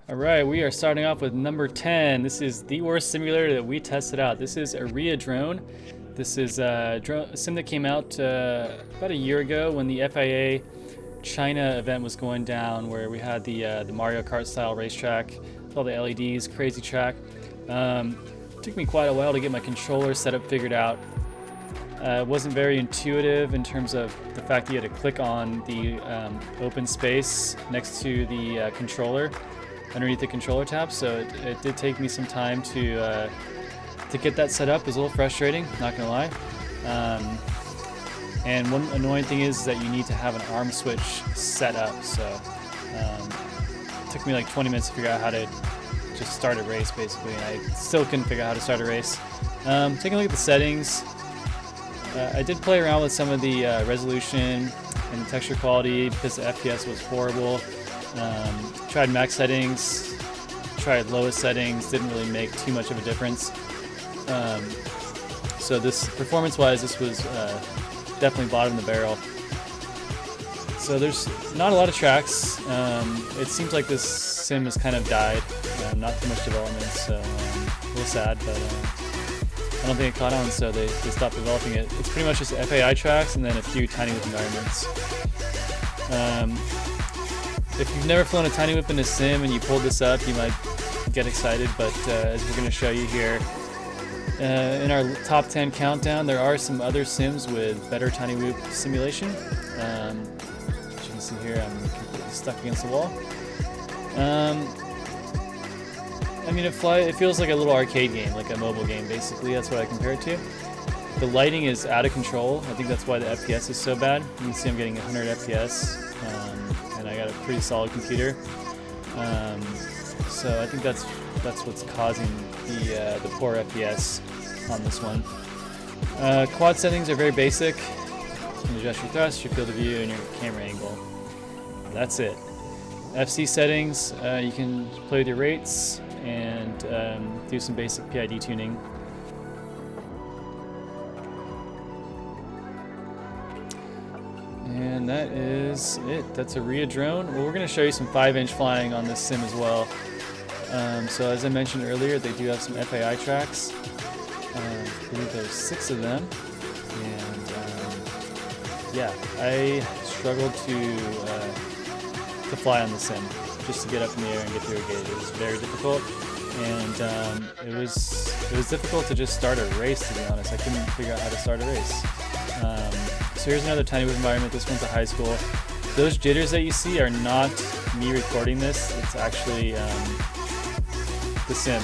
Alright, we are starting off with number 10. This is the worst simulator that we tested out. This is Drone. This is a sim that came out about a year ago when the FAI China event was going down, where we had the Mario Kart style racetrack with all the LEDs, crazy track. Took me quite a while to get my controller setup figured out. It wasn't very intuitive in terms of the fact that you had to click on the open space next to the controller underneath the controller tab, so it did take me some time to get that set up. It was a little frustrating, not gonna lie. And one annoying thing is that you need to have an arm switch set up, so it took me like 20 minutes to figure out how to just start a race basically, and I still couldn't figure out how to start a race. Taking a look at the settings, I did play around with some of the resolution and the texture quality because the FPS was horrible. Tried max settings, tried lowest settings, didn't really make too much of a difference. So this, performance-wise, this was definitely bottom of the barrel. So there's not a lot of tracks. It seems like this sim has kind of died. Not too much development, so a little sad, but I don't think it caught on, so they stopped developing it. It's pretty much just FAI tracks and then a few tiny whip environments. If you've never flown a tiny whip in a sim and you pulled this up, you might get excited, but as we're going to show you here, in our top 10 countdown, there are some other sims with better tiny whip simulation. As you can see here, I'm completely stuck against the wall. I mean, it feels like a little arcade game, like a mobile game, basically. That's what I compare it to. The lighting is out of control. I think that's why the FPS is so bad. You can see I'm getting 100 FPS. And I got a pretty solid computer, so I think that's what's causing the poor FPS on this one. Quad settings are very basic. You can adjust your thrust, your field of view, and your camera angle. That's it. FC settings, you can play with your rates and do some basic PID tuning. And that is it. That's a drone. Well, we're going to show you some 5-inch flying on this sim as well. So as I mentioned earlier, they do have some FAI tracks. I believe there's 6 of them. And yeah, I struggled to fly on the sim, just to get up in the air and get through a gate. It was very difficult, and it was difficult to just start a race, to be honest. I couldn't figure out how to start a race. So here's another tiny whip environment. This one's a high school. Those jitters that you see are not me recording this. It's actually the sim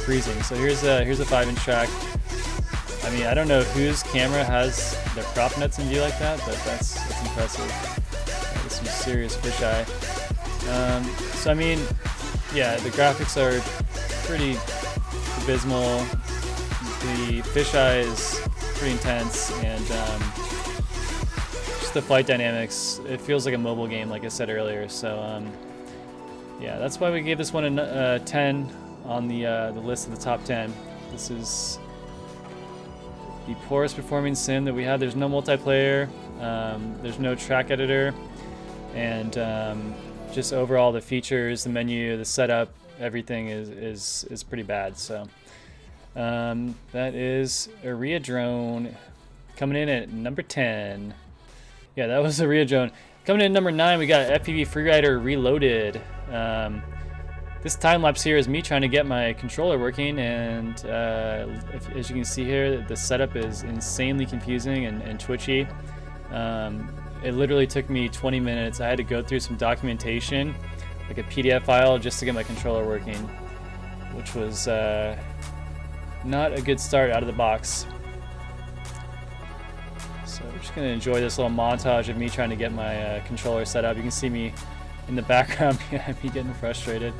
freezing. So here's a 5-inch track. I mean, I don't know whose camera has their prop nets in view like that, but that's impressive. That is some serious fisheye. So I mean, yeah, the graphics are pretty abysmal. The fisheye is pretty intense, and just the flight dynamics, it feels like a mobile game, like I said earlier. So yeah, that's why we gave this one a 10 on the list of the top 10. This is the poorest performing sim that we had. There's no multiplayer, there's no track editor, and just overall the features, the menu, the setup, everything is pretty bad. So that is a drone coming in at number 10. Yeah, that was a drone. Coming in at number 9, we got FPV FreeRider Reloaded. This time lapse here is me trying to get my controller working, and as you can see here, the setup is insanely confusing and twitchy. It literally took me 20 minutes. I had to go through some documentation, like a PDF file, just to get my controller working, which was not a good start out of the box. So we're just going to enjoy this little montage of me trying to get my controller set up. You can see me in the background behind me getting frustrated.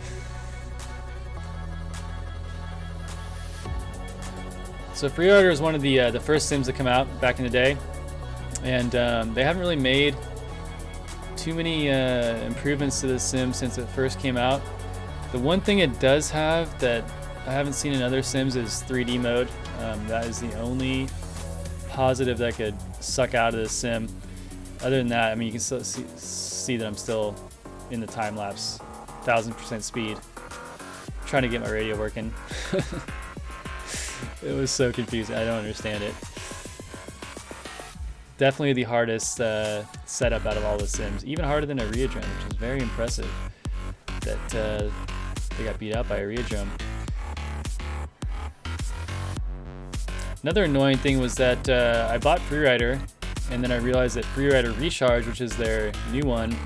So FreeRider is one of the first sims that come out back in the day, and they haven't really made too many improvements to the sim since it first came out. The one thing it does have that I haven't seen in other sims is 3D mode. That is the only positive that could suck out of this sim. Other than that, I mean, you can still see that I'm still in the time lapse 1000% speed, trying to get my radio working. It was so confusing. I don't understand it. Definitely the hardest setup out of all the sims, even harder than a Reodrome, which is very impressive that they got beat out by a Reodrome. Another annoying thing was that I bought FreeRider, and then I realized that FreeRider Recharge, which is their new one,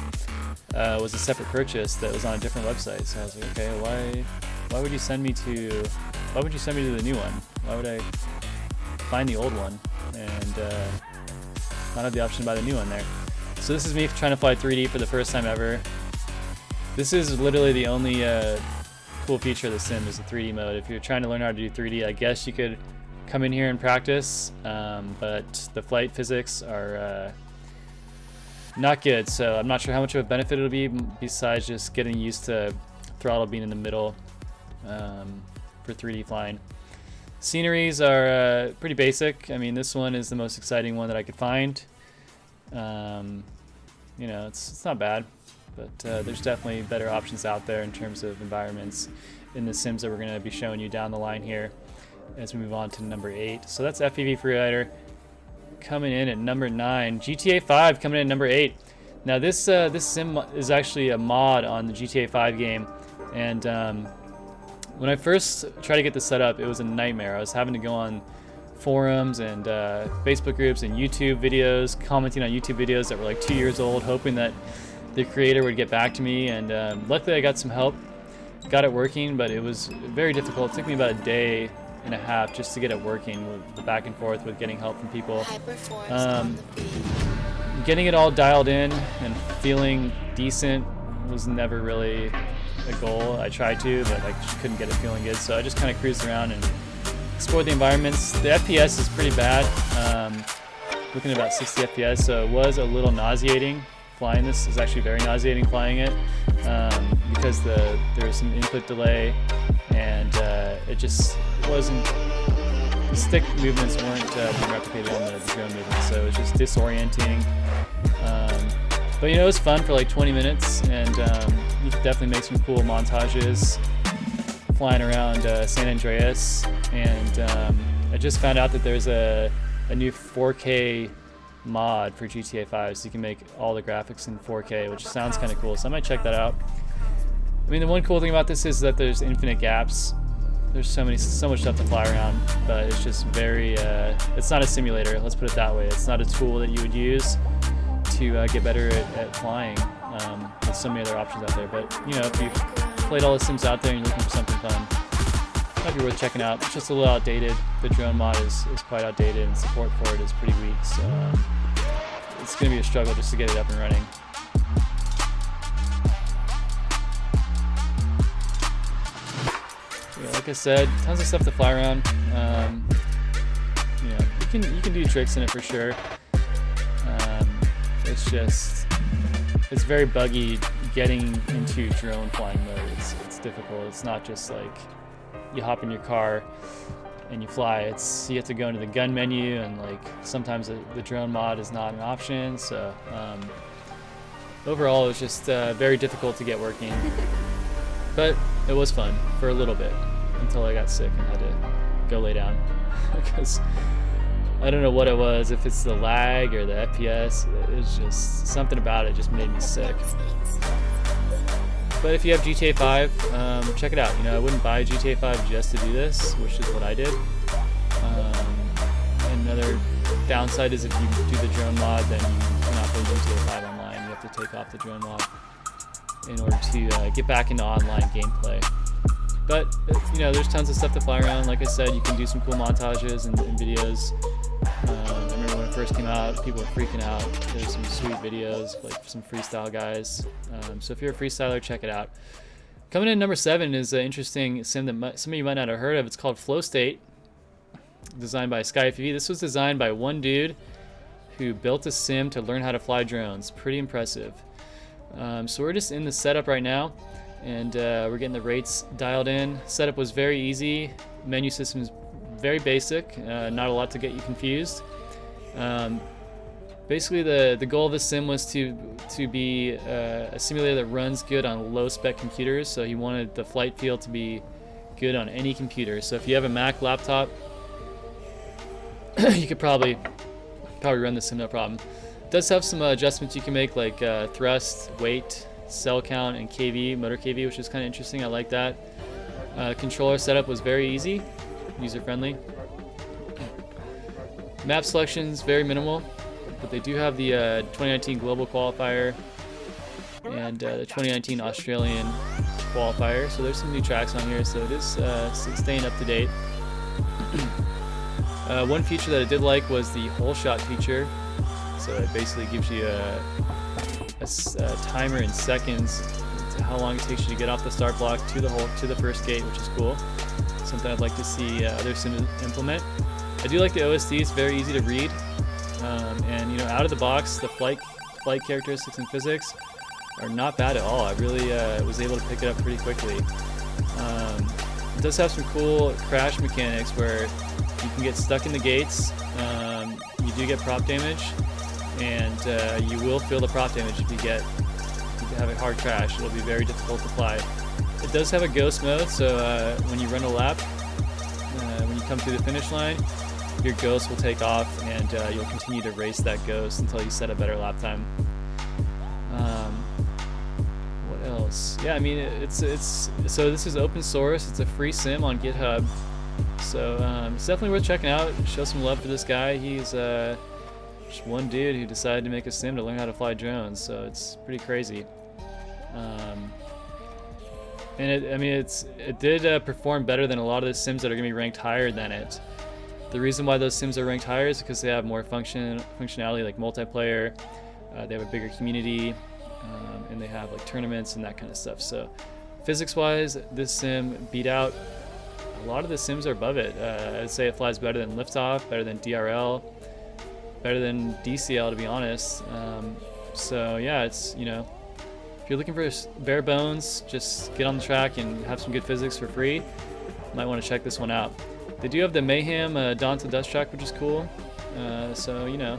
was a separate purchase that was on a different website. So I was like, okay, why would you send me to the new one? Why would I find the old one and not have the option to buy the new one there? So this is me trying to fly 3D for the first time ever. This is literally the only cool feature of the sim is the 3D mode. If you're trying to learn how to do 3D, I guess you could come in here and practice, but the flight physics are not good, so I'm not sure how much of a benefit it'll be besides just getting used to throttle being in the middle for 3D flying. Sceneries are pretty basic. I mean, this one is the most exciting one that I could find. You know, it's not bad, but there's definitely better options out there in terms of environments in the sims that we're going to be showing you down the line here as we move on to number 8. So that's FPV FreeRider coming in at number 9. GTA 5 coming in at number 8. Now this sim is actually a mod on the GTA 5 game, and when I first tried to get this set up, it was a nightmare. I was having to go on forums and Facebook groups and YouTube videos, commenting on YouTube videos that were like 2 years old, hoping that the creator would get back to me, and luckily I got some help, got it working, but it was very difficult. It took me about a day and a half just to get it working, with the back and forth with getting help from people. Getting it all dialed in and feeling decent was never really a goal. I tried to, but I couldn't get it feeling good, so I just kind of cruised around and explored the environments. The FPS is pretty bad, looking at about 60 FPS, so it was a little nauseating flying this. It was actually very nauseating flying it, because there was some input delay, and it just wasn't, the stick movements weren't being replicated on the drone movements, so it was just disorienting. But you know, it was fun for like 20 minutes, and you could definitely make some cool montages flying around San Andreas. And I just found out that there's a new 4K mod for GTA 5, so you can make all the graphics in 4K, which sounds kind of cool, so I might check that out. I mean, the one cool thing about this is that there's infinite gaps. There's so much stuff to fly around, but it's just very, it's not a simulator, let's put it that way. It's not a tool that you would use to get better at flying. There's so many other options out there, but you know, if you've played all the sims out there and you're looking for something fun, it might be worth checking out. It's just a little outdated. The drone mod is quite outdated, and support for it is pretty weak, so it's going to be a struggle just to get it up and running. Yeah, like I said, tons of stuff to fly around. You know, you can do tricks in it for sure. It's very buggy getting into drone flying mode. It's difficult. It's not just like you hop in your car and you fly. You have to go into the gun menu, and like sometimes the drone mod is not an option. So overall, it's just very difficult to get working. But it was fun for a little bit until I got sick and had to go lay down because I don't know what it was, if it's the lag or the FPS. It was just something about it just made me sick. But if you have GTA 5, check it out. You know, I wouldn't buy GTA 5 just to do this, which is what I did. Another downside is if you do the drone mod, then you cannot play GTA 5 online. You have to take off the drone mod in order to get back into online gameplay. But you know, there's tons of stuff to fly around. Like I said, you can do some cool montages and videos. I remember when it first came out, people were freaking out. There's some sweet videos, like some freestyle guys. So if you're a freestyler, check it out. Coming in number 7 is an interesting sim that some of you might not have heard of. It's called Flow State, designed by Sky FPV. This was designed by one dude who built a sim to learn how to fly drones. Pretty impressive. So we're just in the setup right now, and we're getting the rates dialed in. Setup was very easy. Menu system is very basic, not a lot to get you confused. Basically, the goal of this sim was to be a simulator that runs good on low spec computers. So he wanted the flight feel to be good on any computer. So if you have a Mac laptop, you could probably run this sim no problem. It does have some adjustments you can make, like thrust, weight, cell count, and KV, motor KV, which is kind of interesting. I like that. Controller setup was very easy, user friendly. Map selections very minimal, but they do have the 2019 global qualifier and the 2019 Australian qualifier. So there's some new tracks on here, so it is staying up to date. One feature that I did like was the hole shot feature. So it basically gives you a timer in seconds to how long it takes you to get off the start block to the hole, to the first gate, which is cool. Something I'd like to see other sims implement. I do like the OSD; it's very easy to read, and you know, out of the box, the flight characteristics and physics are not bad at all. I really was able to pick it up pretty quickly. It does have some cool crash mechanics where you can get stuck in the gates. You do get prop damage, and you will feel the prop damage if you have a hard crash. It'll be very difficult to fly. It does have a ghost mode, so when you run a lap, when you come through the finish line, your ghost will take off, and you'll continue to race that ghost until you set a better lap time. What else? Yeah, I mean, so this is open source. It's a free sim on GitHub, so it's definitely worth checking out. Show some love for this guy. He's just one dude who decided to make a sim to learn how to fly drones, so it's pretty crazy. And it did perform better than a lot of the sims that are going to be ranked higher than it. The reason why those sims are ranked higher is because they have more functionality, like multiplayer. They have a bigger community, and they have like tournaments and that kind of stuff. So physics-wise, this sim beat out a lot of the sims are above it. I'd say it flies better than Liftoff, better than DRL, better than DCL, to be honest. So yeah, it's, you know, if you're looking for bare bones, just get on the track and have some good physics for free, you might want to check this one out. They do have the Mayhem Dawn to Dust track, which is cool. So, you know,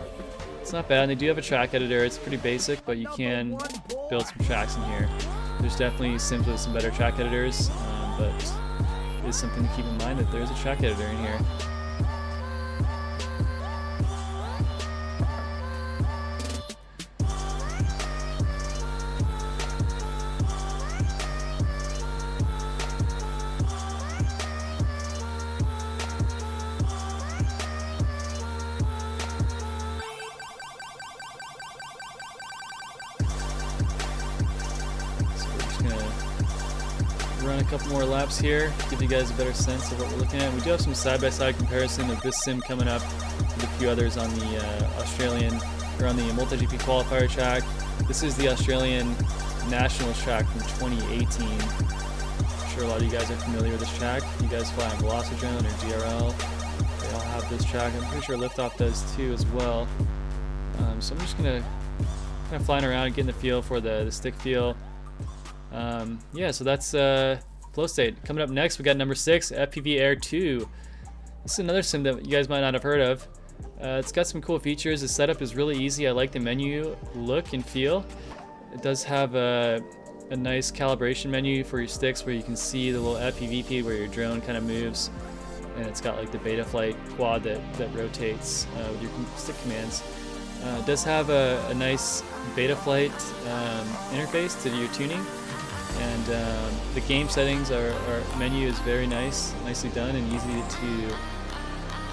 it's not bad. And they do have a track editor. It's pretty basic, but you can build some tracks in here. There's definitely sims with some better track editors, but it is something to keep in mind that there's a track editor in here. Run a couple more laps here, give you guys a better sense of what we're looking at. We do have some side-by-side comparison of this sim coming up with a few others on the Australian, or on the MultiGP qualifier track. This is the Australian Nationals track from 2018. I'm sure a lot of you guys are familiar with this track. You guys fly on Velocidrone or DRL, they all have this track. I'm pretty sure Liftoff does too as well. So I'm just gonna kind of flying around, getting the feel for the stick feel. Yeah, so that's flow state. Coming up next, we got number 6, FPV Air 2. This is another sim that you guys might not have heard of. It's got some cool features. The setup is really easy. I like the menu look and feel. It does have a nice calibration menu for your sticks where you can see the little FPV feed where your drone kind of moves. And it's got like the beta flight quad that rotates with your stick commands. It does have a nice beta flight interface to your tuning. And the game settings, our menu is very nicely done and easy to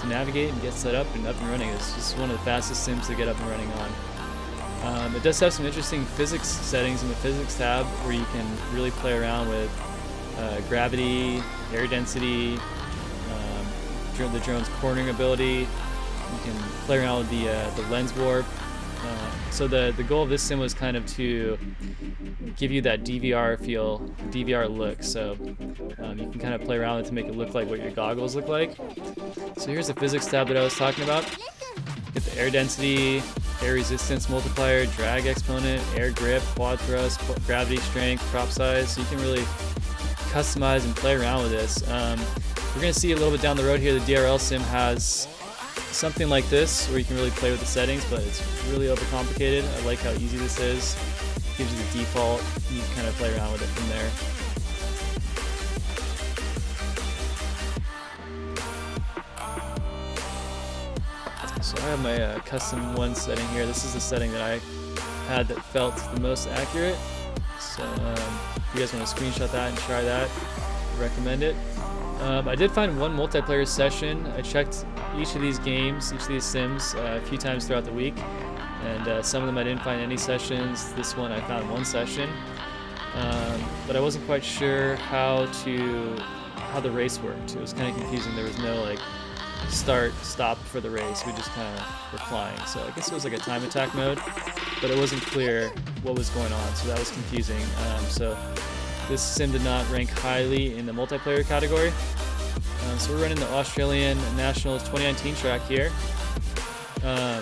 navigate and get set up and running. It's just one of the fastest sims to get up and running on. It does have some interesting physics settings in the physics tab where you can really play around with gravity, air density, the drone's cornering ability. You can play around with the lens warp. So the goal of this sim was kind of to give you that DVR feel, DVR look. So you can kind of play around with it to make it look like what your goggles look like. So here's the physics tab that I was talking about. Get the air density, air resistance multiplier, drag exponent, air grip, quad thrust, gravity strength, prop size. So you can really customize and play around with this. We're going to see a little bit down the road here, the DRL sim has something like this where you can really play with the settings, but it's really overcomplicated. I like how easy this is. It gives you the default. You can kind of play around with it from there. So I have my custom one setting here. This is the setting that I had that felt the most accurate. So if you guys want to screenshot that and try that, I recommend it. I did find one multiplayer session. I checked each of these games, each of these sims a few times throughout the week, and some of them I didn't find any sessions. This one I found one session, but I wasn't quite sure how the race worked. It was kind of confusing. There was no like start, stop for the race. We just kind of were flying. So I guess it was like a time attack mode, but it wasn't clear what was going on, so that was confusing. So this sim did not rank highly in the multiplayer category. So we're running the Australian Nationals 2019 track here. I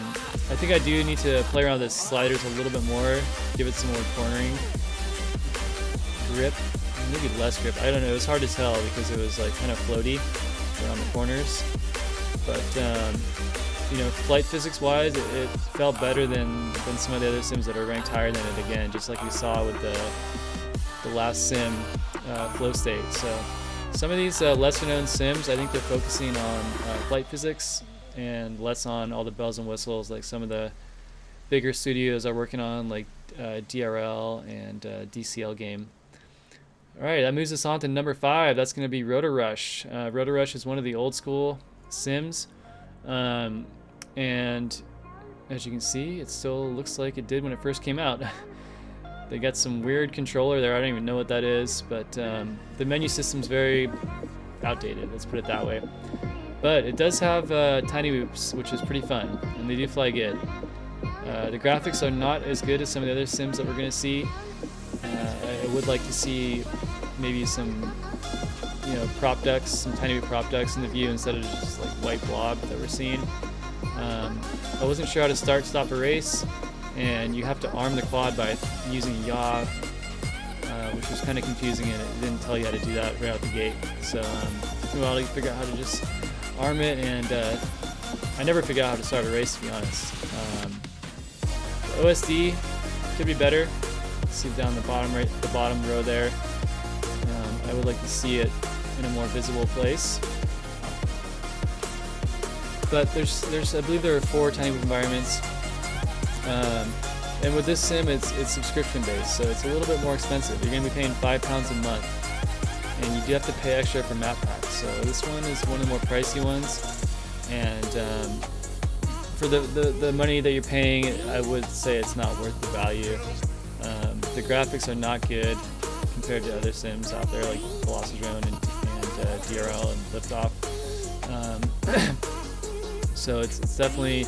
think I do need to play around with the sliders a little bit more, give it some more cornering grip, maybe less grip. I don't know, it was hard to tell because it was like kind of floaty around the corners. But you know, flight physics wise, it felt better than some of the other sims that are ranked higher than it, again, just like we saw with the last sim, flow state. So some of these lesser known sims, I think they're focusing on flight physics and less on all the bells and whistles like some of the bigger studios are working on, like DRL and DCL Game. Alright, that moves us on to number 5. That's going to be Rotor Rush. Rotor Rush is one of the old school sims, and as you can see, it still looks like it did when it first came out. They got some weird controller there. I don't even know what that is, but the menu system's very outdated, let's put it that way. But it does have tiny whoops, which is pretty fun, and they do fly good. The graphics are not as good as some of the other sims that we're going to see. I would like to see maybe some, you know, prop ducks, some tiny whoop prop ducks in the view instead of just like white blob that we're seeing. I wasn't sure how to stop a race, and you have to arm the quad by using a yaw, which was kind of confusing, and it didn't tell you how to do that right out the gate. So it took me a while to figure out how to just arm it, and I never figured out how to start a race, to be honest. The OSD could be better. See down the bottom row there. I would like to see it in a more visible place. But there's I believe there are 4 tiny whoop environments. And with this sim, it's subscription based, so it's a little bit more expensive. You're going to be paying £5 a month, and you do have to pay extra for map packs. So this one is one of the more pricey ones, and for the money that you're paying, I would say it's not worth the value. The graphics are not good compared to other sims out there like Velocidrone and DRL and Liftoff. So it's definitely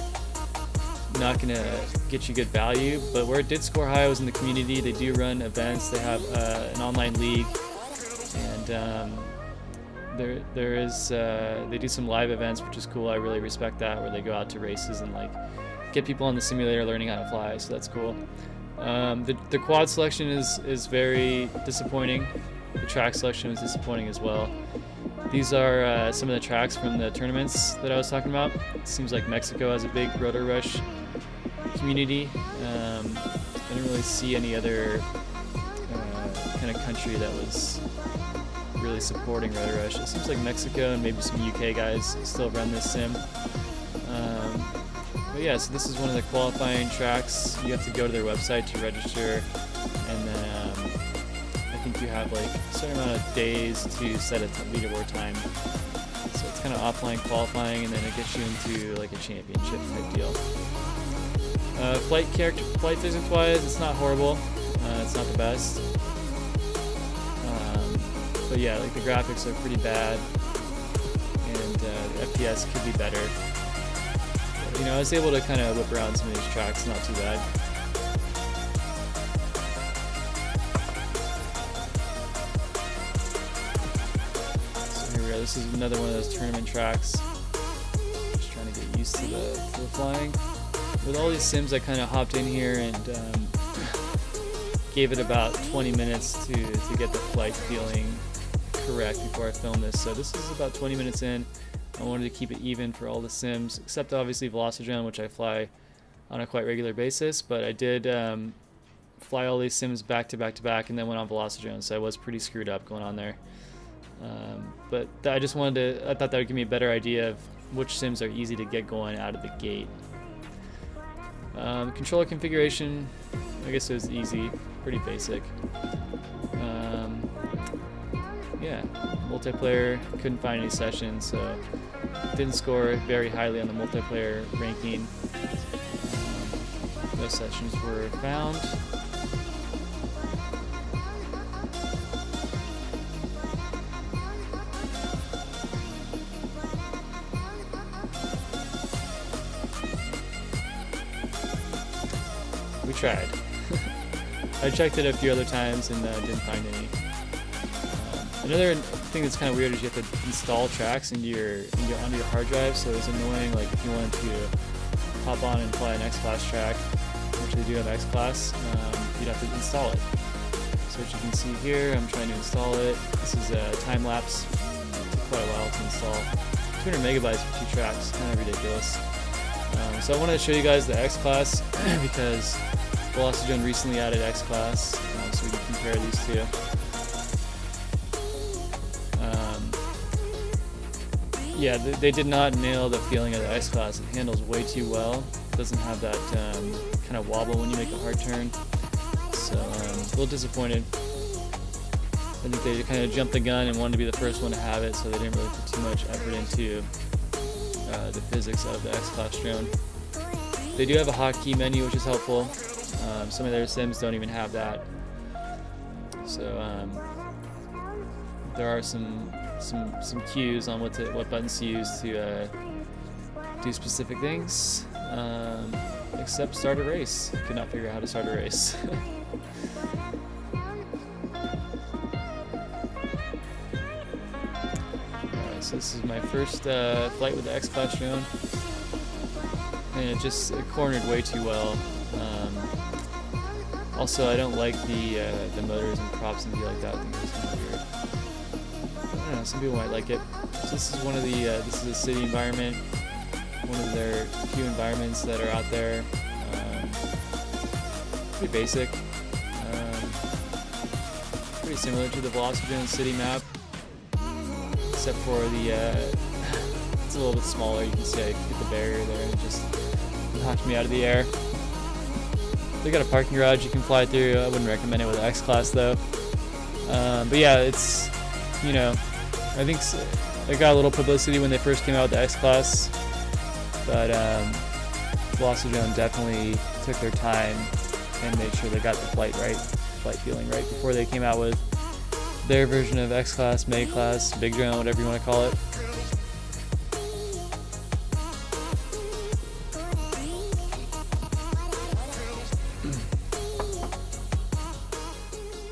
not going to get you good value, but where it did score high was in the community. They do run events. They have an online league, and they do some live events, which is cool. I really respect that, where they go out to races and like get people on the simulator learning how to fly, so that's cool. The quad selection is very disappointing. The track selection is disappointing as well. These are some of the tracks from the tournaments that I was talking about. It seems like Mexico has a big Rotor Rush community. I didn't really see any other kind of country that was really supporting Rotor Rush. It seems like Mexico and maybe some UK guys still run this sim. But yeah, so this is one of the qualifying tracks. You have to go to their website to register, and then I think you have like a certain amount of days to set a leaderboard time. So it's kind of offline qualifying, and then it gets you into like a championship type deal. Flight physics wise, it's not horrible. It's not the best. But yeah, like the graphics are pretty bad, and the FPS could be better. But, you know, I was able to kind of whip around some of these tracks, not too bad. So here we go. This is another one of those tournament tracks. Just trying to get used to the flying. With all these sims, I kind of hopped in here and gave it about 20 minutes to get the flight feeling correct before I filmed this. So this is about 20 minutes in. I wanted to keep it even for all the sims, except obviously Velocidrone, which I fly on a quite regular basis. But I did fly all these sims back to back to back, and then went on Velocidrone, so I was pretty screwed up going on there. But I just wanted to, I thought that would give me a better idea of which sims are easy to get going out of the gate. Controller configuration, I guess it was easy, pretty basic. Yeah, multiplayer, couldn't find any sessions, so didn't score very highly on the multiplayer ranking. No sessions were found. We tried. I checked it a few other times and didn't find any. Another thing that's kind of weird is you have to install tracks onto your hard drive, so it's annoying. Like if you wanted to hop on and fly an X-Class track, which they do have X-Class, you'd have to install it. So what you can see here, I'm trying to install it. This is a time lapse. It took quite a while to install. 200 megabytes for 2 tracks, kind of ridiculous. So I wanted to show you guys the X-Class because Velocidrone recently added X-Class, so we can compare these two. Yeah, they did not nail the feeling of the X-Class. It handles way too well. It doesn't have that kind of wobble when you make a hard turn. So a little disappointed. I think they kind of jumped the gun and wanted to be the first one to have it, so they didn't really put too much effort into the physics of the X-Class drone. They do have a hotkey menu, which is helpful. Some of their sims don't even have that. So there are some cues on what buttons to use to do specific things, except start a race. Could not figure out how to start a race. So this is my first flight with the X-Class drone, and it just cornered way too well. Also, I don't like the motors and props and be like that. I think it's kind of weird. I don't know, some people might like it. So this is one of the, this is a city environment, one of their few environments that are out there. Pretty basic. Pretty similar to the Velocidrone city map, except for the, it's a little bit smaller. You can see I hit the barrier there and it just knocked me out of the air. They got a parking garage you can fly through. I wouldn't recommend it with X-Class though. But yeah, it's, you know, I think it got a little publicity when they first came out with the X-Class, but Velocidrone definitely took their time and made sure they got the flight feeling right before they came out with their version of X-Class, Mega Class, Big Drone, whatever you want to call it.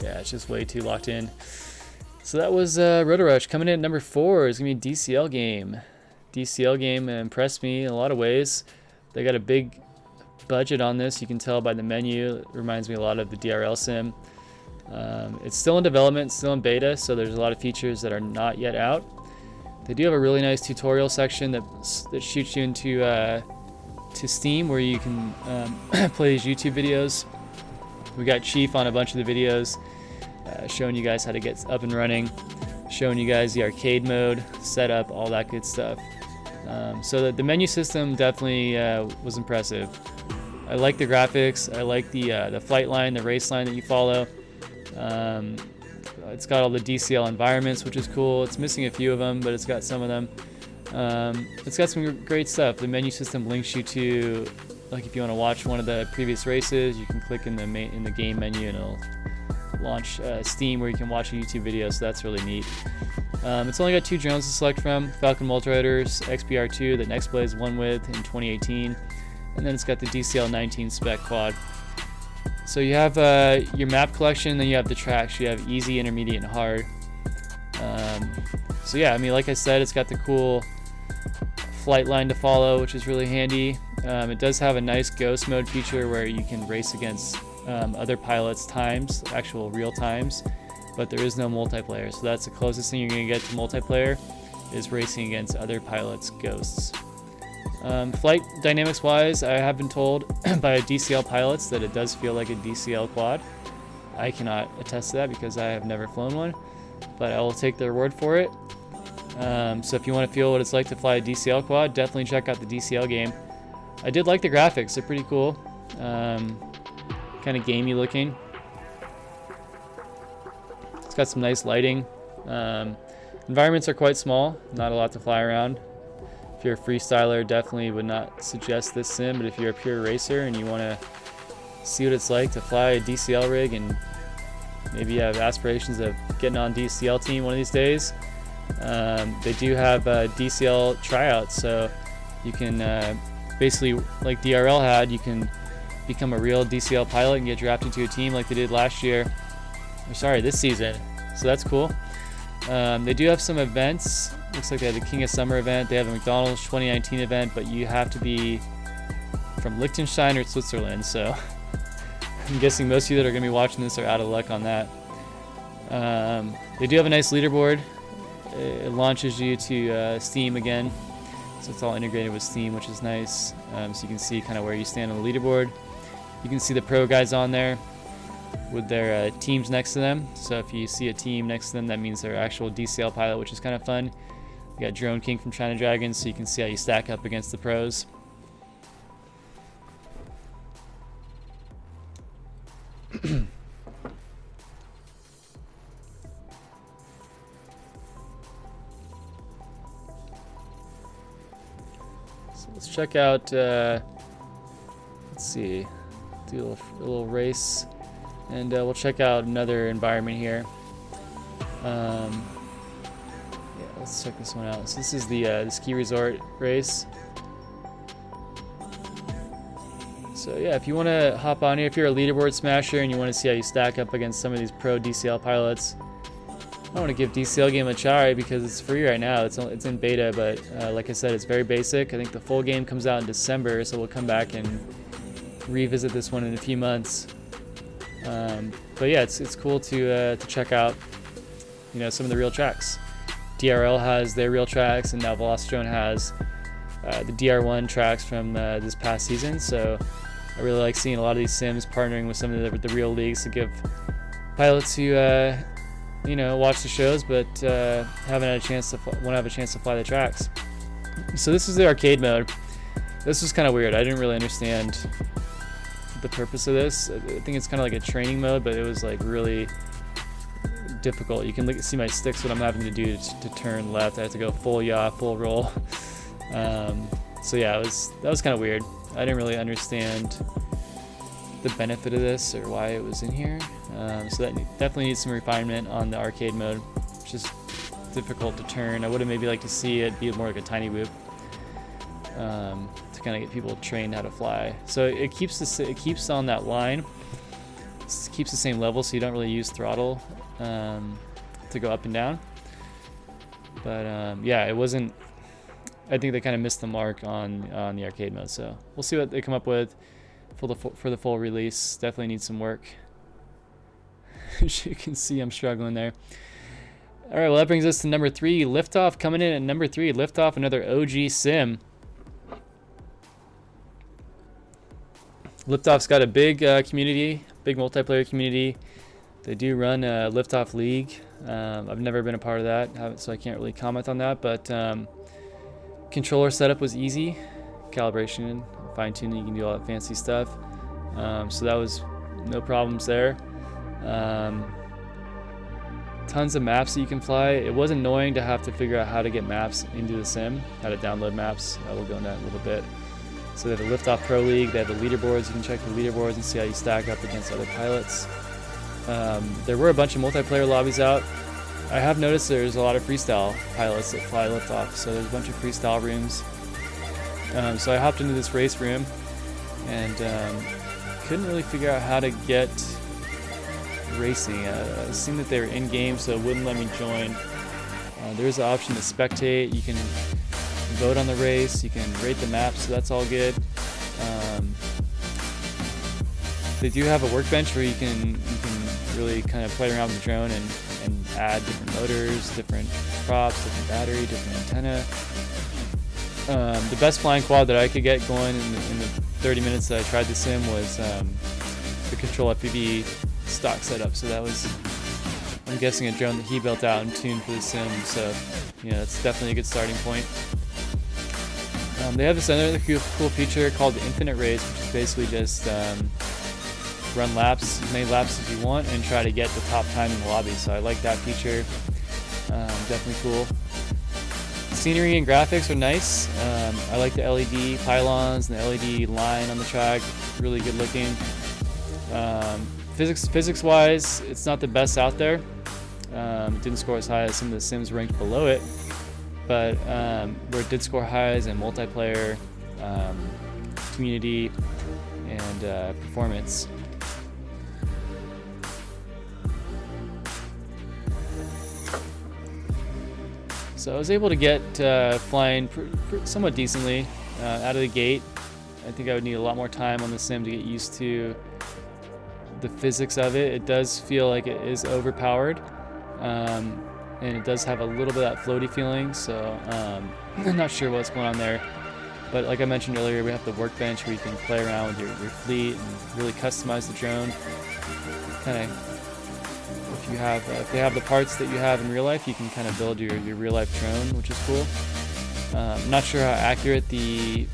Yeah, it's just way too locked in. So that was Rotor Rush. Coming in at number 4 is going to be DCL Game. DCL Game impressed me in a lot of ways. They got a big budget on this. You can tell by the menu. It reminds me a lot of the DRL Sim. It's still in development, still in beta, so there's a lot of features that are not yet out. They do have a really nice tutorial section that shoots you into to Steam, where you can play these YouTube videos. We got Chief on a bunch of the videos, showing you guys how to get up and running, showing you guys the arcade mode, setup, all that good stuff. So the menu system definitely was impressive. I like the graphics. I like the flight line, the race line that you follow. It's got all the DCL environments, which is cool. It's missing a few of them, but it's got some of them. It's got some great stuff. The menu system links you to, like, if you want to watch one of the previous races, you can click in the game menu and it'll launch Steam, where you can watch a YouTube video. So that's really neat. It's only got 2 drones to select from: Falcon Multiriders XBR2 that Nextblaze won with in 2018, and then it's got the DCL 19 spec quad. So you have your map collection, then you have the tracks. You have easy, intermediate, and hard. So yeah, I mean, like I said, it's got the cool flight line to follow, which is really handy. It does have a nice ghost mode feature where you can race against other pilots' times, actual real times, but there is no multiplayer. So that's the closest thing you're going to get to multiplayer. is racing against other pilots' ghosts. Flight dynamics wise, I have been told by DCL pilots that it does feel like a DCL quad. I cannot attest to that because I have never flown one, but I will take their word for it. So if you want to feel what it's like to fly a DCL quad, definitely check out the DCL game. I did like the graphics, they're pretty cool. Kind of gamey looking. It's got some nice lighting. Environments are quite small, not a lot to fly around. If you're a freestyler, definitely would not suggest this sim, but if you're a pure racer and you want to see what it's like to fly a DCL rig and maybe you have aspirations of getting on DCL team one of these days, they do have DCL tryouts, so you can basically, like DRL had, you can become a real DCL pilot and get drafted to a team like they did last year, or sorry, this season. So that's cool. They do have some events. Looks like they have the King of Summer event. They have a McDonald's 2019 event, but you have to be from Liechtenstein or Switzerland. So I'm guessing most of you that are going to be watching this are out of luck on that. They do have a nice leaderboard. It launches you to Steam again. So it's all integrated with Steam, which is nice. So you can see kind of where you stand on the leaderboard. You can see the pro guys on there with their teams next to them. So if you see a team next to them, that means they're actual DCL pilot, which is kind of fun. You got Drone King from China Dragons, so you can see how you stack up against the pros. So let's check out, let's see, do a little race, and we'll check out another environment here. Yeah, let's check this one out. So this is the ski resort race. So yeah, if you want to hop on here, if you're a leaderboard smasher and you want to see how you stack up against some of these pro DCL pilots, I want to give DCL game a try because it's free right now. It's in beta, but like I said, it's very basic. I think the full game comes out in December, so we'll come back and revisit this one in a few months. But yeah, it's cool to check out, you know, some of the real tracks. DRL has their real tracks, and now Velocidrone has the DR1 tracks from this past season. So I really like seeing a lot of these sims partnering with some of the real leagues to give pilots who you know, watch the shows but haven't had a chance to want to have a chance to fly the tracks. So this is the arcade mode. This was kind of weird. I didn't really understand the purpose of this. I think it's kind of like a training mode, but it was like really difficult. You can see my sticks, what I'm having to do to turn left. I have to go full yaw, full roll. So yeah, that was kind of weird. I didn't really understand the benefit of this or why it was in here. So that definitely needs some refinement on the arcade mode, which is difficult to turn. I would have maybe liked to see it be more like a tiny whoop, to kind of get people trained how to fly. So it keeps on that line. It keeps the same level, so you don't really use throttle to go up and down. But yeah, it wasn't. I think they kind of missed the mark on the arcade mode. So we'll see what they come up with for the full release. Definitely needs some work. As you can see, I'm struggling there. All right, well, that brings us to number 3, Liftoff. Coming in at number 3, Liftoff, another OG sim. Liftoff's got a big community, big multiplayer community. They do run a Liftoff League. I've never been a part of that, so I can't really comment on that. But controller setup was easy. Calibration, fine-tuning, you can do all that fancy stuff. So that was no problems there. Tons of maps that you can fly. It was annoying to have to figure out how to get maps into the sim, how to download maps. We'll go into that in a little bit. So they have the Liftoff Pro League, they have the leaderboards. You can check the leaderboards and see how you stack up against other pilots. There were a bunch of multiplayer lobbies out. I have noticed there's a lot of freestyle pilots that fly Liftoff, so there's a bunch of freestyle rooms. So I hopped into this race room and couldn't really figure out how to get racing. It seemed that they were in game, so it wouldn't let me join. There's an option to spectate. You can vote on the race, you can rate the map, so that's all good. They do have a workbench where you can really kind of play around with the drone and add different motors, different props, different battery, different antenna. The best flying quad that I could get going in the 30 minutes that I tried the sim was the Control FPV stock setup. So that was, I'm guessing, a drone that he built out and tuned for the sim. So, you know, that's definitely a good starting point. They have this another cool feature called the infinite race, which is basically just run laps, as many laps as you want, and try to get the top time in the lobby. So I like that feature. Definitely cool. Scenery and graphics are nice. I like the LED pylons and the LED line on the track. Really good looking. Physics wise, it's not the best out there. It didn't score as high as some of the sims ranked below it, but where it did score highs in multiplayer, community, and performance. So I was able to get flying somewhat decently out of the gate. I think I would need a lot more time on the sim to get used to the physics of it. It does feel like it is overpowered, and it does have a little bit of that floaty feeling, so I'm not sure what's going on there. But like I mentioned earlier, we have the workbench where you can play around with your fleet and really customize the drone. Kind of, if they have the parts that you have in real life, you can kind of build your real life drone, which is cool. I'm not sure how accurate the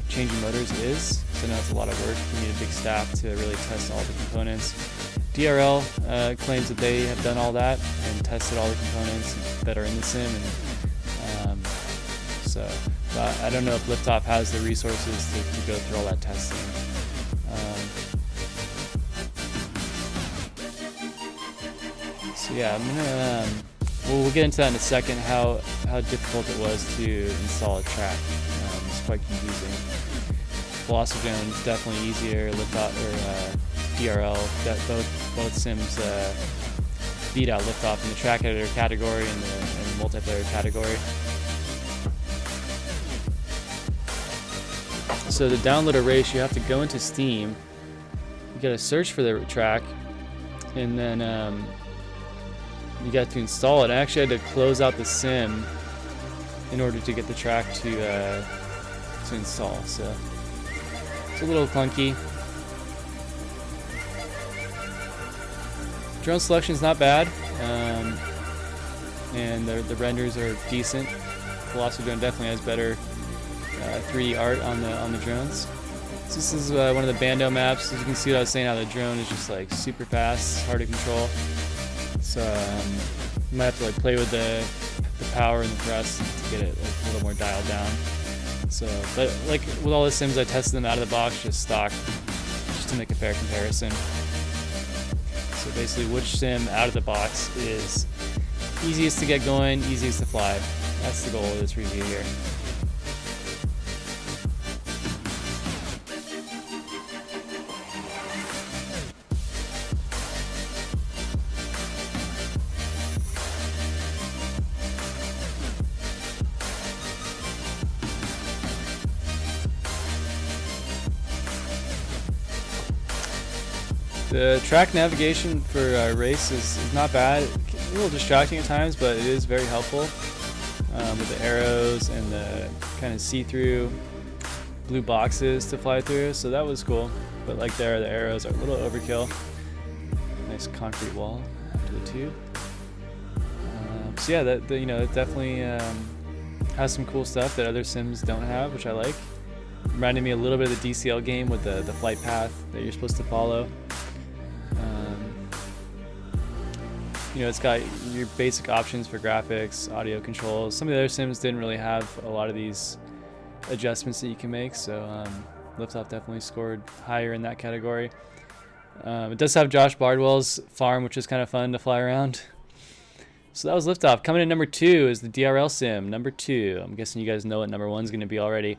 changing motors is, so I know it's a lot of work. You need a big staff to really test all the components. DRL claims that they have done all that and tested all the components that are in the sim, and so I don't know if Liftoff has the resources to go through all that testing. So yeah, I'm gonna we'll get into that in a second. How difficult it was to install a track. It's quite confusing. Velocidrone is definitely easier. Liftoff or DRL, that both sims beat out Liftoff in the track editor category and the multiplayer category. So to download a race, you have to go into Steam. You gotta search for the track, and then you got to install it. I actually had to close out the sim in order to get the track to install. So it's a little clunky. Drone selection is not bad, and the renders are decent. Velocidrone definitely has better 3D art on the drones. So this is one of the Bando maps. As you can see, what I was saying, how the drone is just like super fast, hard to control. So you might have to like play with the power and the thrust to get it like a little more dialed down. So, but like with all the sims, I tested them out of the box, just stock, just to make a fair comparison. So basically, which sim out of the box is easiest to get going, easiest to fly. That's the goal of this review here. The track navigation for race is not bad. A little distracting at times, but it is very helpful with the arrows and the kind of see-through blue boxes to fly through. So that was cool. But like there, the arrows are a little overkill. Nice concrete wall after the tube. So yeah, it definitely has some cool stuff that other sims don't have, which I like. Reminded me a little bit of the DCL game with the flight path that you're supposed to follow. It's got your basic options for graphics, audio controls. Some of the other sims didn't really have a lot of these adjustments that you can make, so Liftoff definitely scored higher in that category. It does have Josh Bardwell's farm, which is kind of fun to fly around. So that was Liftoff. Coming in number 2 is the DRL sim. Number 2. I'm guessing you guys know what number 1 is going to be already.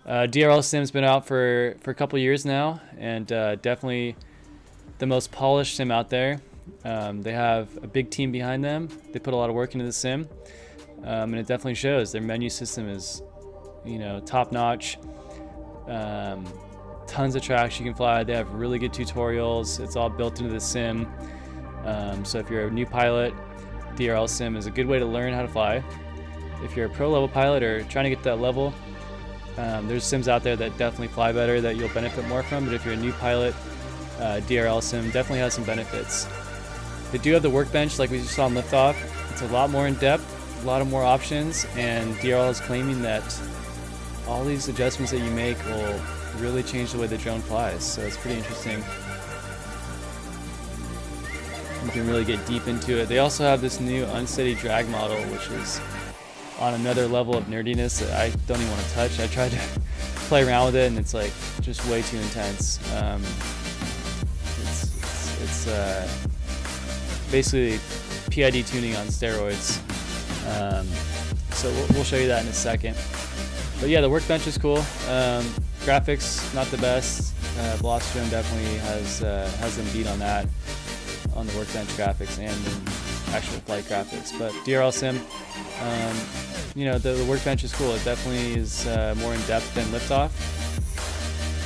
DRL sim's been out for a couple years now, and definitely the most polished sim out there. They have a big team behind them. They put a lot of work into the sim, and it definitely shows. Their menu system is, top notch. Tons of tracks you can fly. They have really good tutorials. It's all built into the sim. So if you're a new pilot, DRL sim is a good way to learn how to fly. If you're a pro level pilot or trying to get to that level, there's sims out there that definitely fly better that you'll benefit more from. But if you're a new pilot, DRL sim definitely has some benefits. They do have the workbench like we just saw in Liftoff. It's a lot more in depth, a lot of more options, and DRL is claiming that all these adjustments that you make will really change the way the drone flies. So it's pretty interesting. You can really get deep into it. They also have this new unsteady drag model, which is on another level of nerdiness that I don't even want to touch. I tried to play around with it, and it's like just way too intense. It's basically PID tuning on steroids. So we'll show you that in a second. But yeah, the workbench is cool. Graphics not the best. Velocidrone definitely has them beat on that, on the workbench graphics and the actual flight graphics. But DRL sim, you know, the workbench is cool. It definitely is more in depth than Liftoff.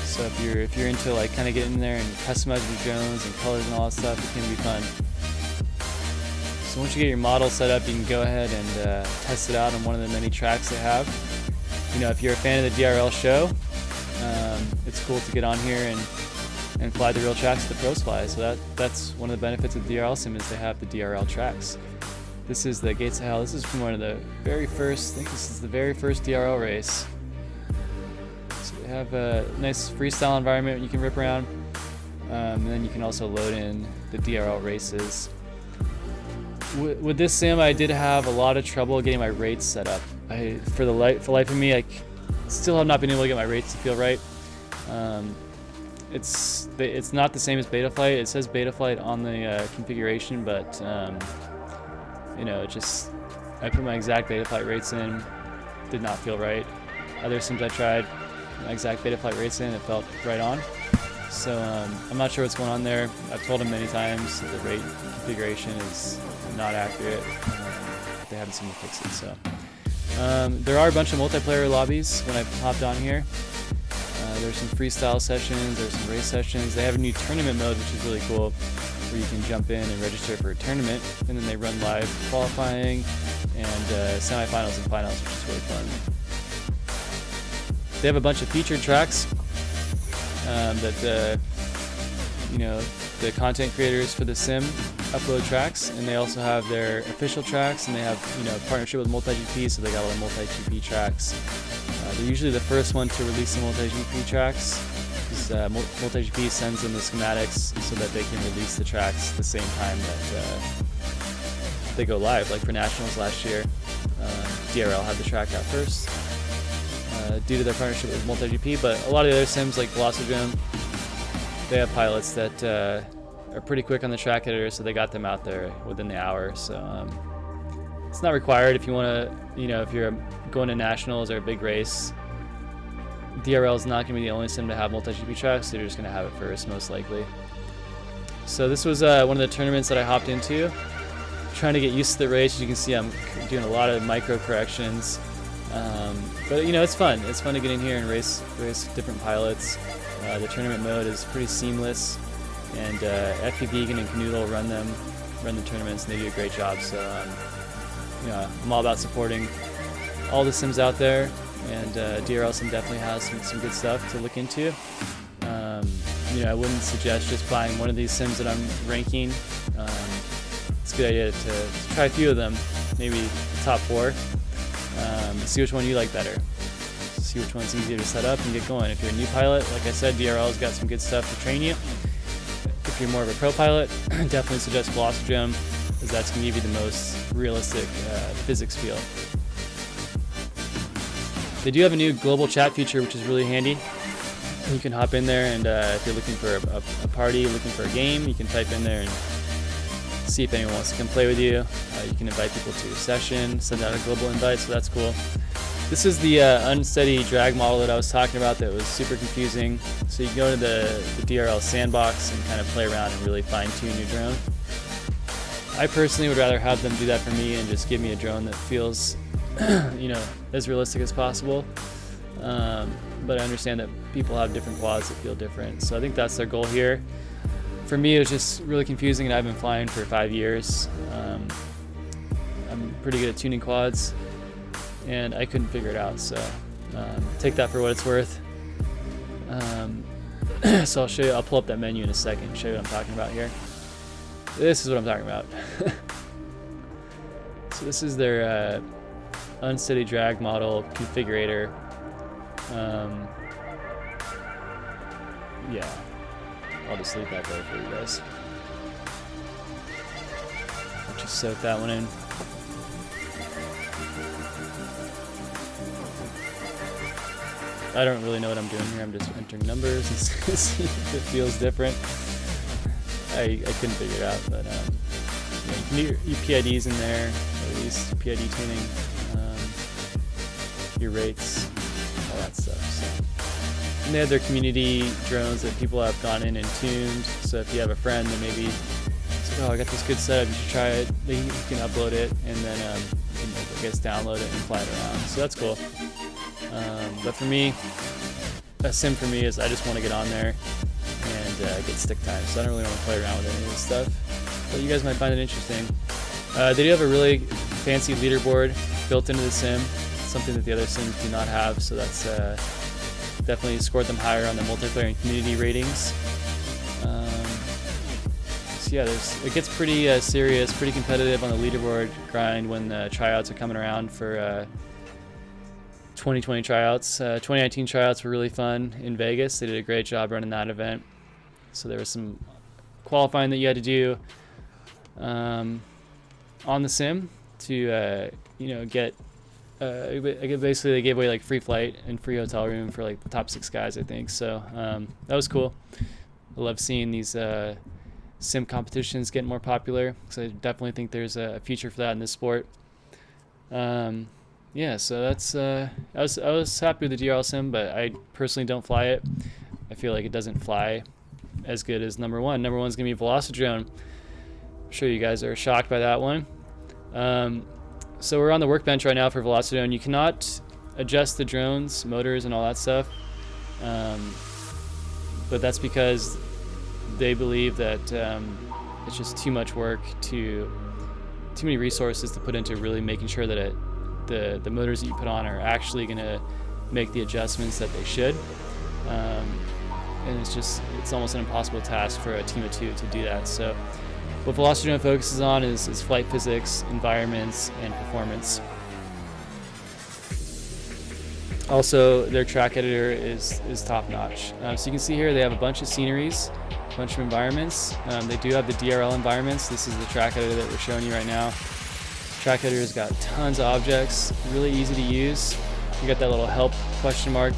So if you're into like kind of getting in there and customizing your drones and colors and all that stuff, it can be fun. So once you get your model set up, you can go ahead and test it out on one of the many tracks they have. You know, if you're a fan of the DRL show, it's cool to get on here and fly the real tracks the pros fly. So that's one of the benefits of the DRL sim, is they have the DRL tracks. This is the Gates of Hell. This is from one of the very first, I think this is the very first DRL race. So they have a nice freestyle environment you can rip around. And then you can also load in the DRL races. With this sim, I did have a lot of trouble getting my rates set up. For life of me, I still have not been able to get my rates to feel right. It's not the same as Betaflight. It says Betaflight on the configuration, but you know, I put my exact Betaflight rates in, did not feel right. Other sims I tried, my exact Betaflight rates in, it felt right on. So I'm not sure what's going on there. I've told them many times that the rate configuration is not accurate. They haven't seemed to fix it. So there are a bunch of multiplayer lobbies when I hopped on here. There's some freestyle sessions, there's some race sessions. They have a new tournament mode, which is really cool, where you can jump in and register for a tournament, and then they run live qualifying and semifinals and finals, which is really fun. They have a bunch of featured tracks that you know, the content creators for the sim upload tracks, and they also have their official tracks, and they have, you know, partnership with MultiGP, so they got all the MultiGP tracks. They're usually the first one to release the MultiGP tracks, because MultiGP sends them the schematics so that they can release the tracks the same time that they go live. Like for Nationals last year, DRL had the track out first due to their partnership with MultiGP, but a lot of the other sims like Velocidrone, they have pilots that are pretty quick on the track editor, so they got them out there within the hour. So it's not required if you want to, you know, if you're going to Nationals or a big race. DRL is not going to be the only sim to have MultiGP tracks, so you're just going to have it first, most likely. So this was one of the tournaments that I hopped into, trying to get used to the race. As you can see, I'm doing a lot of micro corrections, but you know, it's fun. It's fun to get in here and race different pilots. The tournament mode is pretty seamless, and FPV and Canoodle run the tournaments, and they do a great job. So you know, I'm all about supporting all the sims out there, and DRL sim definitely has some good stuff to look into. You know, I wouldn't suggest just buying one of these sims that I'm ranking. It's a good idea to try a few of them, maybe the top 4. See which one you like better. See which one's easier to set up and get going. If you're a new pilot, like I said, DRL's got some good stuff to train you. If you're more of a pro pilot, definitely suggest Velocidrone, because that's going to give you the most realistic physics feel. They do have a new global chat feature, which is really handy. You can hop in there, and if you're looking for a party, looking for a game, you can type in there and see if anyone wants to come play with you. You can invite people to a session, send out a global invite, so that's cool. This is the unsteady drag model that I was talking about that was super confusing. So you can go to the DRL sandbox and kind of play around and really fine-tune your drone. I personally would rather have them do that for me and just give me a drone that feels you know, as realistic as possible. But I understand that people have different quads that feel different. So I think that's their goal here. For me, it was just really confusing, and I've been flying for 5 years. pretty good at tuning quads, and I couldn't figure it out. So take that for what it's worth. So I'll show you. I'll pull up that menu in a second and show you what I'm talking about here. This is what I'm talking about. So this is their unsteady drag model configurator. Yeah, I'll just leave that there for you guys. I'll just soak that one in. I don't really know what I'm doing here. I'm just entering numbers and see if it feels different. I couldn't figure it out, but yeah, you can do your PIDs in there, at least PID tuning, your rates, all that stuff. So. And they have their community drones that people have gone in and tuned. So if you have a friend that maybe says, "Oh, I got this good setup, you should try it," then you can upload it, and then you can, I guess, download it and fly it around. So that's cool. But for me, a sim for me is I just want to get on there and get stick time. So I don't really want to play around with any of this stuff. But you guys might find it interesting. They do have a really fancy leaderboard built into the sim, something that the other sims do not have. So that's definitely scored them higher on the multiplayer and community ratings. So yeah, it gets pretty serious, pretty competitive on the leaderboard grind when the tryouts are coming around for 2020 tryouts. 2019 tryouts were really fun in Vegas. They did a great job running that event. So there was some qualifying that you had to do on the sim to get basically they gave away like free flight and free hotel room for like the top 6 guys, I think. So that was cool. I love seeing these sim competitions get more popular, because I definitely think there's a future for that in this sport. Yeah, so that's I was happy with the DRL sim, but I personally don't fly it. I feel like it doesn't fly as good as number one. Number one's gonna be Velocidrone. I'm sure you guys are shocked by that one. So we're on the workbench right now for Velocidrone. You cannot adjust the drones, motors, and all that stuff, but that's because they believe that it's just too much work, too many resources to put into really making sure that the motors that you put on are actually going to make the adjustments that they should. And it's almost an impossible task for a team of 2 to do that. So what Velocidrone focuses on is flight physics, environments, and performance. Also, their track editor is top notch. So you can see here they have a bunch of sceneries, a bunch of environments. They do have the DRL environments. This is the track editor that we're showing you right now. Track editor's got tons of objects, really easy to use. You got that little help question mark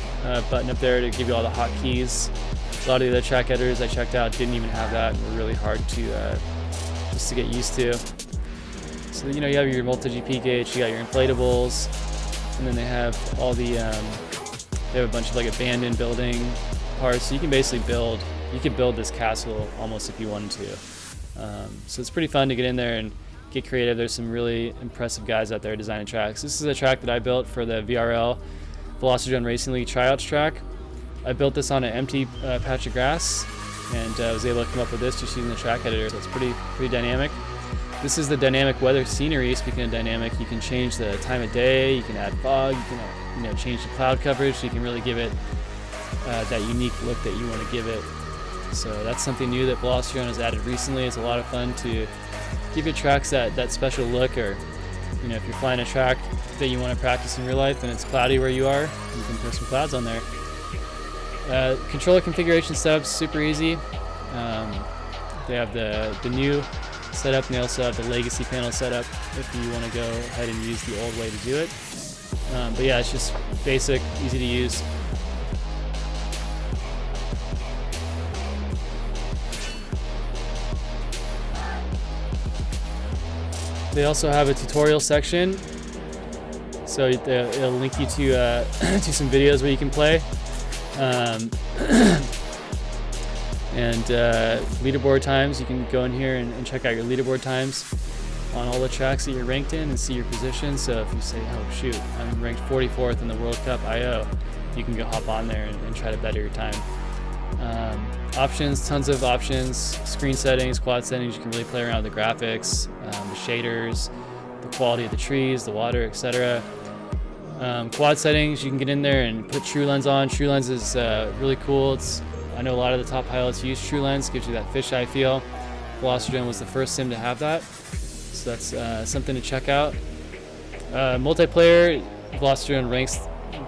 button up there to give you all the hotkeys. A lot of the other track editors I checked out didn't even have that. They're really hard to just to get used to. So you have your multi-GP gauge, you got your inflatables, and then they have all the they have a bunch of like abandoned building parts. So you can basically build this castle almost if you wanted to. So it's pretty fun to get in there and get creative. There's some really impressive guys out there designing tracks. This is a track that I built for the VRL Velocidrone Racing League tryouts track. I built this on an empty patch of grass, and was able to come up with this just using the track editor. So it's pretty dynamic. This is the dynamic weather scenery. Speaking of dynamic, you can change the time of day, you can add fog, you can change the cloud coverage, so you can really give it that unique look that you want to give it. So that's something new that Velocidrone has added recently. It's a lot of fun to give your tracks that special look, or if you're flying a track that you want to practice in real life and it's cloudy where you are, you can put some clouds on there. Controller configuration setup's super easy. They have the new setup, and they also have the legacy panel setup if you want to go ahead and use the old way to do it. But yeah, it's just basic, easy to use. They also have a tutorial section, so it'll link you to to some videos where you can play. And leaderboard times, you can go in here and check out your leaderboard times on all the tracks that you're ranked in and see your position. So if you say, oh shoot, I'm ranked 44th in the World Cup IO, you can go hop on there and try to better your time. Options, tons of options, screen settings, quad settings. You can really play around with the graphics, the shaders, the quality of the trees, the water, etc. Quad settings, you can get in there and put True Lens on. True Lens is really cool. I know a lot of the top pilots use True Lens, gives you that fisheye feel. Velocidrone was the first sim to have that, so that's something to check out. Multiplayer, Velocidrone ranks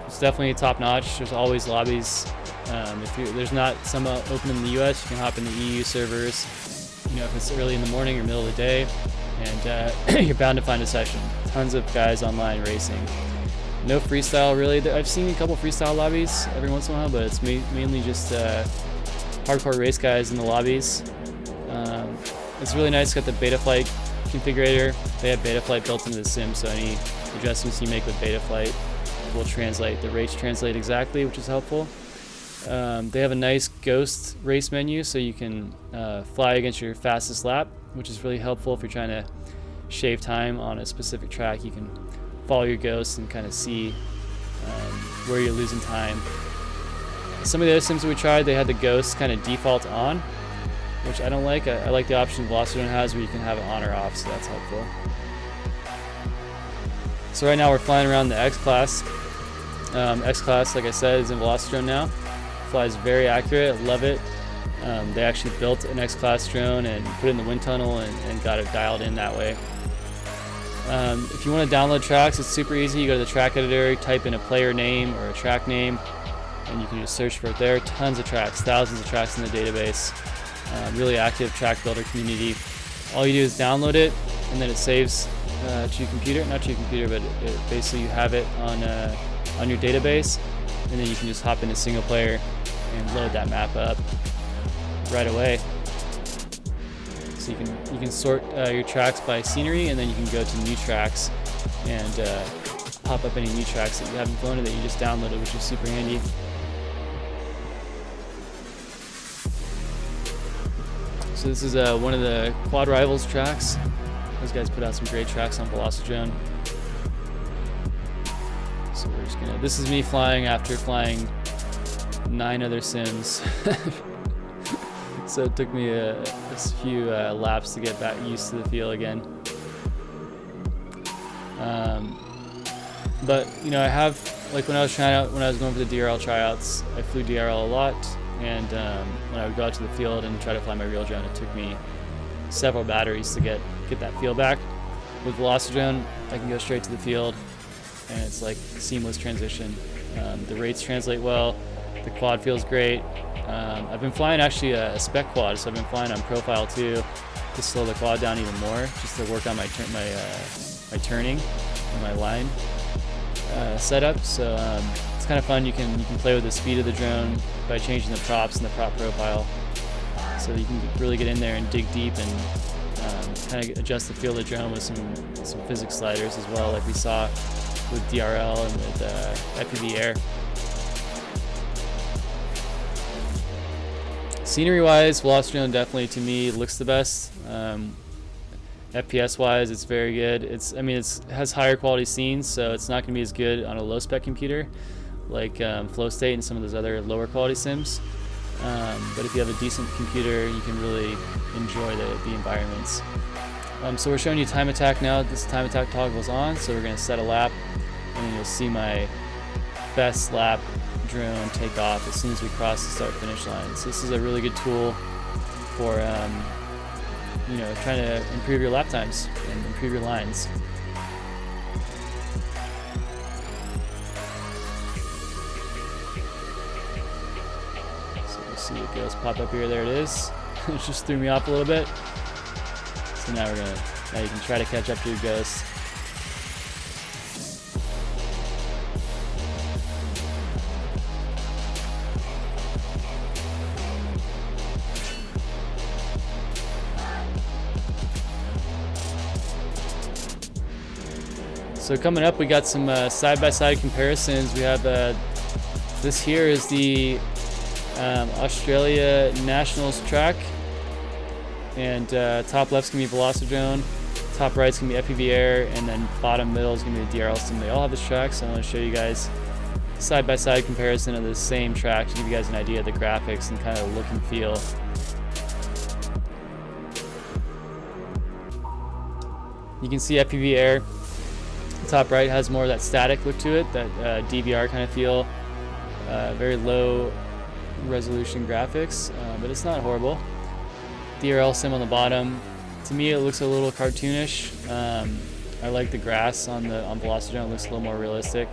is definitely top notch. There's always lobbies. If there's not some open in the US, you can hop in the EU servers. If it's early in the morning or middle of the day, and you're bound to find a session. Tons of guys online racing. No freestyle really. I've seen a couple freestyle lobbies every once in a while, but it's mainly just hardcore race guys in the lobbies. It's really nice. Got the Betaflight configurator. They have Betaflight built into the sim, so any adjustments you make with Betaflight will translate. The rates translate exactly, which is helpful. They have a nice ghost race menu, so you can fly against your fastest lap, which is really helpful if you're trying to shave time on a specific track. You can follow your ghosts and kind of see where you're losing time. Some of the other sims that we tried, they had the ghosts kind of default on, which I don't like. I like the option Velocidrone has where you can have it on or off, so that's helpful. So right now we're flying around the X-Class. X-Class, like I said, is in Velocidrone now. Flies very accurate, love it. They actually built an X-Class drone and put it in the wind tunnel and got it dialed in that way. If you want to download tracks, it's super easy. You go to the track editor, type in a player name or a track name, and you can just search for it there. Tons of tracks, thousands of tracks in the database. Really active track builder community. All you do is download it, and then it saves to your computer. Not to your computer, but basically you have it on your database, and then you can just hop into single player and load that map up right away. So you can sort your tracks by scenery, and then you can go to new tracks and pop up any new tracks that you haven't flown that you just downloaded, which is super handy. So this is one of the Quad Rivals tracks. Those guys put out some great tracks on Velocidrone. So we're just gonna. This is me flying after flying 9 other sims. So it took me a few laps to get back used to the feel again. But I have, like when I was going for the DRL tryouts, I flew DRL a lot, and when I would go out to the field and try to fly my real drone, it took me several batteries to get that feel back. With Velocidrone, I can go straight to the field, and it's like seamless transition. The rates translate well. The quad feels great. I've been flying actually a spec quad, so I've been flying on profile too to slow the quad down even more, just to work on my turning and my line setup. So it's kind of fun. You can play with the speed of the drone by changing the props and the prop profile, so you can really get in there and dig deep and kind of adjust the feel of the drone with some physics sliders as well, like we saw with DRL and with FPV Air. Scenery-wise, Velocidrone definitely to me looks the best. FPS-wise, it's very good. It has higher quality scenes, so it's not going to be as good on a low-spec computer like Flow State and some of those other lower quality sims. But if you have a decent computer, you can really enjoy the environments. So we're showing you time attack now. This time attack toggle is on, so we're going to set a lap, and then you'll see my best lap drone take off as soon as we cross the start finish line. So this is a really good tool for trying to improve your lap times and improve your lines. So we'll see it goes pop up here. There it is. It just threw me off a little bit. So now you can try to catch up to your ghost. So coming up, we got some side-by-side comparisons. We have this here is the Australia Nationals track, and top left's gonna be Velocidrone, top right's gonna be FPV Air, and then bottom middle is gonna be the DRL Sim. They all have this track, so I want to show you guys side-by-side comparison of the same track to give you guys an idea of the graphics and kind of look and feel. You can see FPV Air, top right, has more of that static look to it, that DVR kind of feel, very low resolution graphics, but it's not horrible. DRL Sim on the bottom. To me, it looks a little cartoonish. I like the grass on Velocidrone. It looks a little more realistic.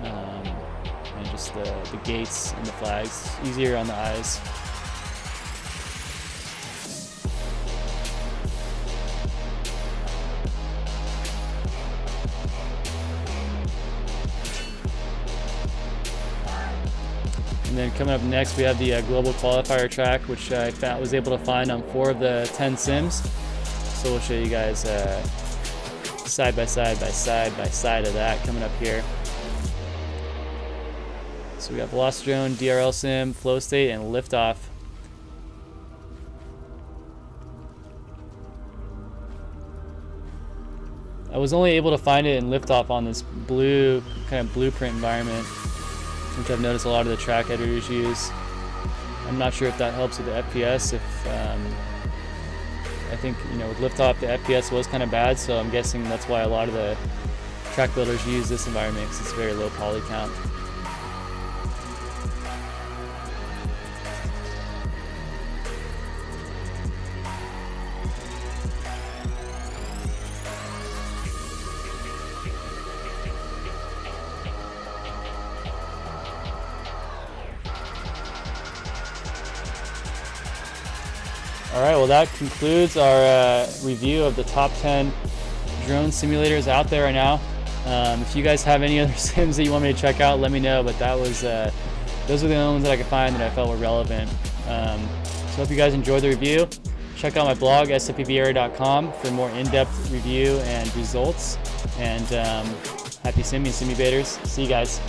And just the gates and the flags, easier on the eyes. And then coming up next, we have the global qualifier track, which I was able to find on 4 of the 10 sims. So we'll show you guys side by side of that coming up here. So we got Velocidrone, DRL Sim, Flow State, and Liftoff. I was only able to find it in Liftoff on this blue kind of blueprint environment, which I've noticed a lot of the track editors use. I'm not sure if that helps with the FPS. I think, with Liftoff the FPS was kind of bad, so I'm guessing that's why a lot of the track builders use this environment, because it's very low poly count. Alright, well that concludes our review of the top 10 drone simulators out there right now. If you guys have any other sims that you want me to check out, let me know, but those are the only ones that I could find that I felt were relevant. So I hope you guys enjoyed the review. Check out my blog, sfpvair.com, for more in-depth review and results. And happy simming, simulators. See you guys.